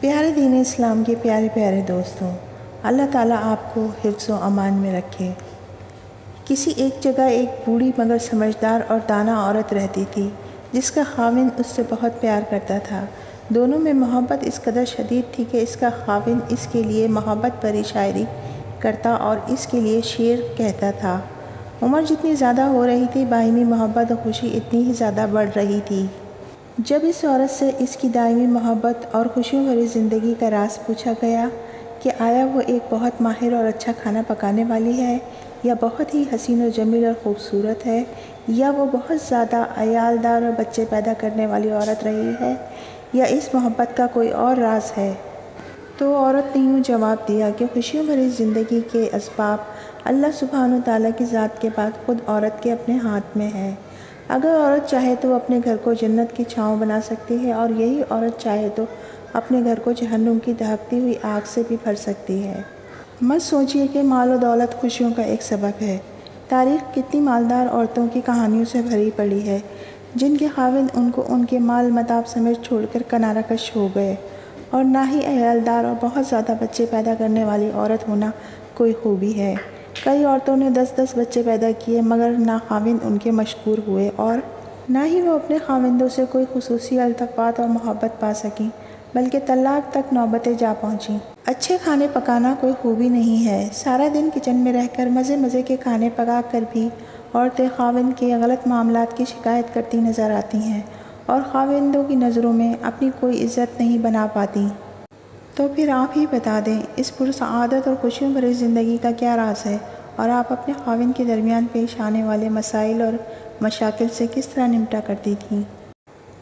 پیارے دین اسلام کے پیارے پیارے دوستوں، اللہ تعالیٰ آپ کو حفظ و امان میں رکھے۔ کسی ایک جگہ ایک بوڑھی مگر سمجھدار اور دانا عورت رہتی تھی جس کا خاوند اس سے بہت پیار کرتا تھا۔ دونوں میں محبت اس قدر شدید تھی کہ اس کا خاوند اس کے لیے محبت بھری شاعری کرتا اور اس کے لیے شعر کہتا تھا۔ عمر جتنی زیادہ ہو رہی تھی، باہمی محبت و خوشی اتنی ہی زیادہ بڑھ رہی تھی۔ جب اس عورت سے اس کی دائمی محبت اور خوشیوں بھری زندگی کا راز پوچھا گیا کہ آیا وہ ایک بہت ماہر اور اچھا کھانا پکانے والی ہے، یا بہت ہی حسین و جمیل اور خوبصورت ہے، یا وہ بہت زیادہ عیالدار اور بچے پیدا کرنے والی عورت رہی ہے، یا اس محبت کا کوئی اور راز ہے، تو عورت نے یوں جواب دیا کہ خوشیوں بھری زندگی کے اسباب اللہ سبحانہ و تعالیٰ کی ذات کے بعد خود عورت کے اپنے ہاتھ میں ہے۔ اگر عورت چاہے تو وہ اپنے گھر کو جنت کی چھاؤں بنا سکتی ہے، اور یہی عورت چاہے تو اپنے گھر کو جہنم کی دہکتی ہوئی آگ سے بھی بھر سکتی ہے۔ مت سوچئے کہ مال و دولت خوشیوں کا ایک سبب ہے۔ تاریخ کتنی مالدار عورتوں کی کہانیوں سے بھری پڑی ہے جن کے خاوند ان کو ان کے مال متاع سمیت چھوڑ کر کنارہ کش ہو گئے، اور نہ ہی عیالدار اور بہت زیادہ بچے پیدا کرنے والی عورت ہونا کوئی خوبی ہے۔ کئی عورتوں نے 10 بچے پیدا کیے مگر نہ خاوند ان کے مشکور ہوئے، اور نہ ہی وہ اپنے خاوندوں سے کوئی خصوصی التفات اور محبت پا سکیں، بلکہ طلاق تک نوبتیں جا پہنچیں۔ اچھے کھانے پکانا کوئی خوبی نہیں ہے۔ سارا دن کچن میں رہ کر مزے مزے کے کھانے پکا کر بھی عورتیں خاوند کے غلط معاملات کی شکایت کرتی نظر آتی ہیں، اور خاوندوں کی نظروں میں اپنی کوئی عزت نہیں بنا پاتی۔ تو پھر آپ ہی بتا دیں، اس پرسعادت اور خوشیوں بھری زندگی کا کیا راز ہے، اور آپ اپنے خاوند کے درمیان پیش آنے والے مسائل اور مشاکل سے کس طرح نمٹا کرتی تھیں؟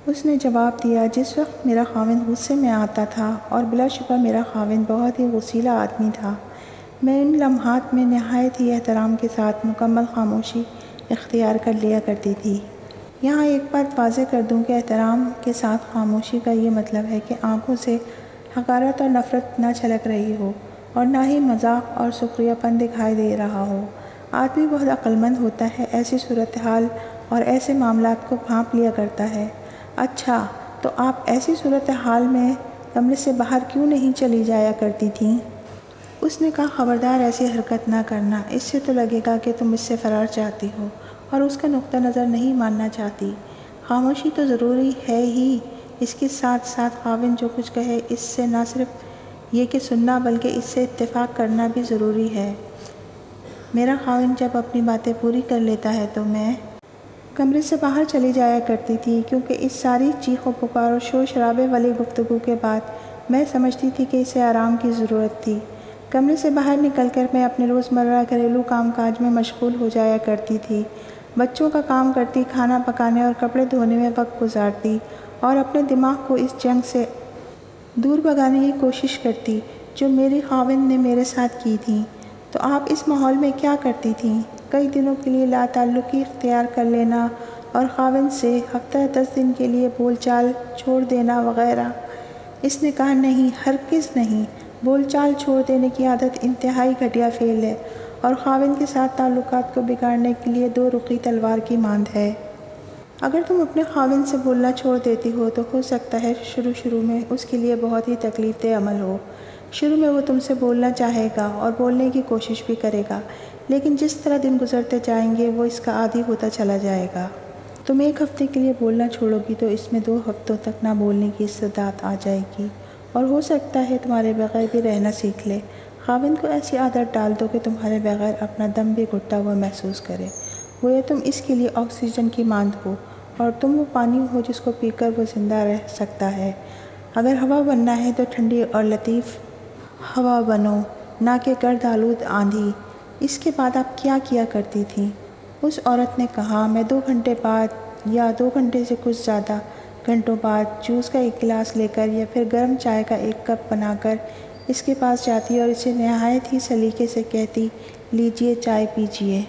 اس نے جواب دیا، جس وقت میرا خاوند غصے میں آتا تھا، اور بلا شبہ میرا خاوند بہت ہی غصیلا آدمی تھا، میں ان لمحات میں نہایت ہی احترام کے ساتھ مکمل خاموشی اختیار کر لیا کرتی تھی۔ یہاں ایک بات واضح کر دوں کہ احترام کے ساتھ خاموشی کا یہ مطلب ہے کہ آنکھوں سے حقارت اور نفرت نہ چھلک رہی ہو، اور نہ ہی مذاق اور سخریہ پن دکھائی دے رہا ہو۔ آدمی بہت عقل مند ہوتا ہے، ایسی صورتحال اور ایسے معاملات کو بھانپ لیا کرتا ہے۔ اچھا، تو آپ ایسی صورتحال میں کمرے سے باہر کیوں نہیں چلی جایا کرتی تھیں؟ اس نے کہا، خبردار ایسی حرکت نہ کرنا، اس سے تو لگے گا کہ تم اس سے فرار چاہتی ہو اور اس کا نقطہ نظر نہیں ماننا چاہتی۔ خاموشی تو ضروری ہے ہی، اس کے ساتھ ساتھ خاوند جو کچھ کہے اس سے نہ صرف یہ کہ سننا بلکہ اس سے اتفاق کرنا بھی ضروری ہے۔ میرا خاوند جب اپنی باتیں پوری کر لیتا ہے تو میں کمرے سے باہر چلی جایا کرتی تھی، کیونکہ اس ساری چیخ و پکار اور شور شرابے والی گفتگو کے بعد میں سمجھتی تھی کہ اسے آرام کی ضرورت تھی۔ کمرے سے باہر نکل کر میں اپنے روزمرہ گھریلو کام کاج میں مشغول ہو جایا کرتی تھی، بچوں کا کام کرتی، کھانا پکانے اور کپڑے دھونے میں وقت گزارتی، اور اپنے دماغ کو اس جنگ سے دور بھگانے کی کوشش کرتی جو میری خاوند نے میرے ساتھ کی تھی۔ تو آپ اس ماحول میں کیا کرتی تھیں؟ کئی دنوں کے لیے لا تعلقی اختیار کر لینا، اور خاوند سے ہفتہ 10 دن کے لیے بول چال چھوڑ دینا وغیرہ؟ اس نے کہا، نہیں، ہرگز نہیں۔ بول چال چھوڑ دینے کی عادت انتہائی گھٹیا فعل ہے، اور خاوند کے ساتھ تعلقات کو بگاڑنے کے لیے دو رخی تلوار کی مانند ہے۔ اگر تم اپنے خاوند سے بولنا چھوڑ دیتی ہو تو ہو سکتا ہے شروع میں اس کے لیے بہت ہی تکلیف دہ عمل ہو۔ شروع میں وہ تم سے بولنا چاہے گا اور بولنے کی کوشش بھی کرے گا، لیکن جس طرح دن گزرتے جائیں گے وہ اس کا عادی ہوتا چلا جائے گا۔ تم 1 ہفتے کے لیے بولنا چھوڑو گی تو اس میں 2 ہفتوں تک نہ بولنے کی استعداد آ جائے گی، اور ہو سکتا ہے تمہارے بغیر بھی رہنا سیکھ لے۔ خاوند کو ایسی عادت ڈال دو کہ تمہارے بغیر اپنا دم بھی گھٹتا ہوا محسوس کرے، گویا تم اس کے لیے آکسیجن کی مانند ہو، اور تم وہ پانی ہو جس کو پی کر وہ زندہ رہ سکتا ہے۔ اگر ہوا بننا ہے تو ٹھنڈی اور لطیف ہوا بنو، نہ کہ گرد آلود آندھی۔ اس کے بعد آپ کیا کیا کرتی تھیں؟ اس عورت نے کہا، میں 2 گھنٹے بعد یا 2 گھنٹے سے کچھ زیادہ گھنٹوں بعد جوس کا 1 گلاس لے کر یا پھر گرم چائے کا 1 کپ بنا کر اس کے پاس جاتی اور اسے نہایت ہی سلیقے سے کہتی، لیجئے چائے پیجئے۔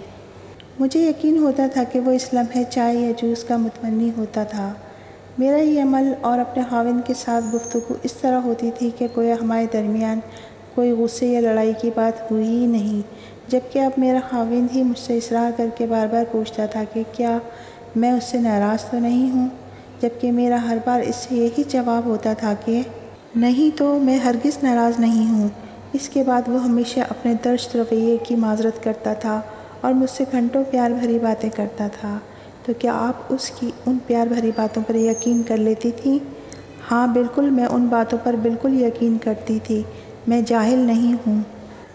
مجھے یقین ہوتا تھا کہ وہ اس لمحے چائے یا جوس کا متمنی ہوتا تھا۔ میرا یہ عمل اور اپنے خاوند کے ساتھ گفتگو اس طرح ہوتی تھی کہ گویا ہمارے درمیان کوئی غصے یا لڑائی کی بات ہوئی ہی نہیں، جبکہ اب میرا خاوند ہی مجھ سے اصرار کر کے بار بار پوچھتا تھا کہ کیا میں اس سے ناراض تو نہیں ہوں، جبکہ میرا ہر بار اس سے یہی جواب ہوتا تھا کہ نہیں تو میں ہرگز ناراض نہیں ہوں۔ اس کے بعد وہ ہمیشہ اپنے درشت رویے کی معذرت کرتا تھا اور مجھ سے گھنٹوں پیار بھری باتیں کرتا تھا۔ تو کیا آپ اس کی ان پیار بھری باتوں پر یقین کر لیتی تھیں؟ ہاں بالکل، میں ان باتوں پر بالکل یقین کرتی تھی۔ میں جاہل نہیں ہوں۔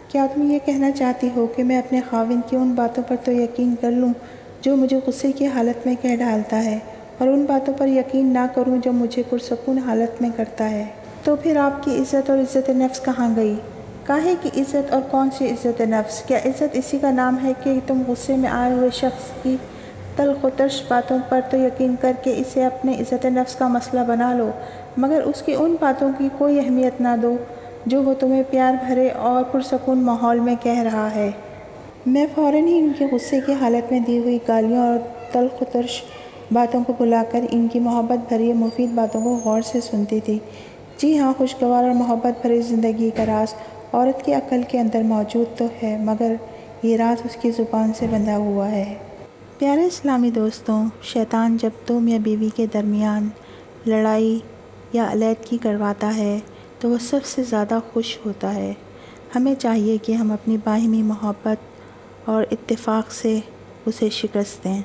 کیا تم یہ کہنا چاہتی ہو کہ میں اپنے خاوند کی ان باتوں پر تو یقین کر لوں جو مجھے غصے کی حالت میں کہہ ڈالتا ہے، اور ان باتوں پر یقین نہ کروں جو مجھے پرسکون حالت میں کرتا ہے؟ تو پھر آپ کی عزت اور عزت نفس کہاں گئی؟ کاہے کی عزت اور کون سی عزت نفس؟ کیا عزت اسی کا نام ہے کہ تم غصے میں آئے ہوئے شخص کی تلخ و ترش باتوں پر تو یقین کر کے اسے اپنے عزت نفس کا مسئلہ بنا لو، مگر اس کی ان باتوں کی کوئی اہمیت نہ دو جو وہ تمہیں پیار بھرے اور پرسکون ماحول میں کہہ رہا ہے؟ میں فوراً ہی ان کی غصے کی حالت میں دی ہوئی گالیوں اور تلخ و ترش باتوں کو بلا کر ان کی محبت بھری مفید باتوں کو غور سے سنتی تھی۔ جی ہاں، خوشگوار اور محبت بھری زندگی کا راز عورت کی عقل کے اندر موجود تو ہے، مگر یہ راز اس کی زبان سے بندھا ہوا ہے۔ پیارے اسلامی دوستوں، شیطان جب دو میاں بیوی کے درمیان لڑائی یا علیحدگی کرواتا ہے تو وہ سب سے زیادہ خوش ہوتا ہے۔ ہمیں چاہیے کہ ہم اپنی باہمی محبت اور اتفاق سے اسے شکست دیں۔